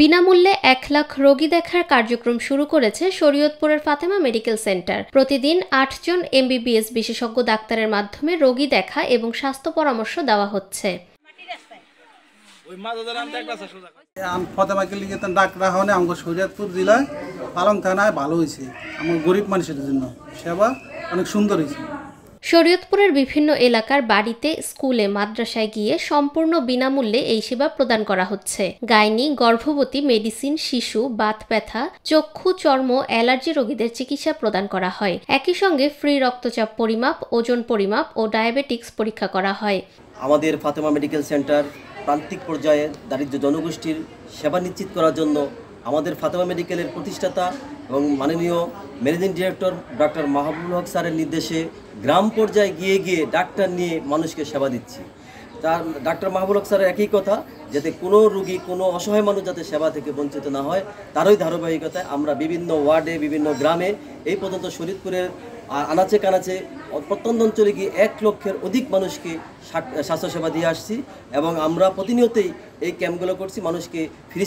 বিনামূল্যে 1 লাখ রোগী দেখার কার্যক্রম শুরু করেছে শরীয়তপুরের ফাতেমা মেডিকেল সেন্টার। প্রতিদিন 8 জন MBBS বিশেষজ্ঞ ডাক্তারের মাধ্যমে রোগী দেখা এবং স্বাস্থ্য পরামর্শ দেওয়া হচ্ছে। ফাতেমা ক্লিনিকে ডাক্তার হওয়া আমাদের শরীয়তপুর জেলায় পালং থানায় ভালো হয়েছে। আমার গরিব মানুষের জন্য সেবা অনেক সুন্দর হয়েছে। শরীয়তপুরের বিভিন্ন এলাকার বাড়িতে, স্কুলে, মাদ্রাসায় গিয়ে সম্পূর্ণ বিনামূল্যে এই সেবা প্রদান করা হচ্ছে। গাইনি, গর্ভবতী, মেডিসিন, শিশু, বাত ব্যথা, চক্ষু, চর্ম, অ্যালার্জি রোগীদের চিকিৎসা প্রদান করা হয়। একই সঙ্গে ফ্রি রক্তচাপ পরিমাপ, ওজন পরিমাপ ও ডায়াবেটিক্স পরীক্ষা করা হয়। আমাদের ফাতেমা মেডিকেল সেন্টার প্রান্তিক পর্যায়ে দারিদ্র জনগোষ্ঠীর সেবা নিশ্চিত করার জন্য আমাদের ফাতেমা মেডিকেলের প্রতিষ্ঠাতা এবং মাননীয় ম্যানেজিং ডিরেক্টর ডক্টর মাহবুবুল হক স্যারের নির্দেশে গ্রাম পর্যায়ে গিয়ে ডাক্তার নিয়ে মানুষকে সেবা দিচ্ছি। তার ডক্টর মাহবুবুল হক স্যারের একই কথা, যাতে কোনো রোগী, কোনো অসহায় মানুষ যাতে সেবা থেকে বঞ্চিত না হয়, তারই ধারাবাহিকতায় আমরা বিভিন্ন ওয়ার্ডে, বিভিন্ন গ্রামে এই পর্যন্ত শরীয়তপুরের আনাচে কানাচে প্রত্যন্ত অঞ্চলে গিয়ে 1 লক্ষের অধিক মানুষকে স্বাস্থ্যসেবা দিয়ে আসছি এবং আমরা প্রতিনিয়তই এই ক্যাম্পগুলো করছি, মানুষকে ফ্রি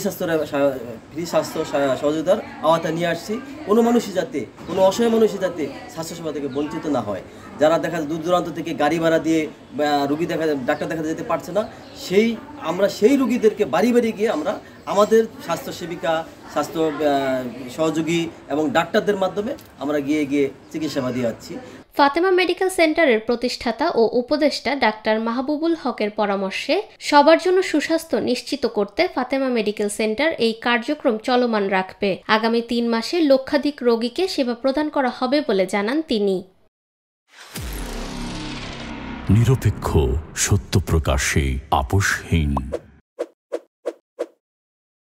স্বাস্থ্য সহযোগিতার আওতায় নিয়ে আসছি। কোনো মানুষই যাতে, কোনো অসহায় মানুষই যাতে স্বাস্থ্যসেবা থেকে বঞ্চিত না হয়। যারা দেখা যায় দূর দূরান্ত থেকে গাড়ি ভাড়া দিয়ে রুগী ডাক্তার দেখাতে যেতে পারছে না, আমরা সেই রুগীদেরকে বাড়ি গিয়ে আমরা আমাদের স্বাস্থ্য সেবিকা, স্বাস্থ্য সহযোগী এবং ডাক্তারদের মাধ্যমে আমরা গিয়ে চিকিৎসা দিয়ে যাচ্ছি। ফাতেমা মেডিকেল সেন্টারের প্রতিষ্ঠাতা ও উপদেষ্টা ডাক্তার মাহবুবুল হকের পরামর্শে সবার জন্য সুস্বাস্থ্য নিশ্চিত করতে ফাতেমা মেডিকেল সেন্টার এই কার্যক্রম চলমান রাখবে। আগামী 3 মাসে লক্ষাধিক রোগীকে সেবা প্রদান করা হবে বলে জানান তিনি। নিরপেক্ষ, সত্য প্রকাশে আপোষহীন।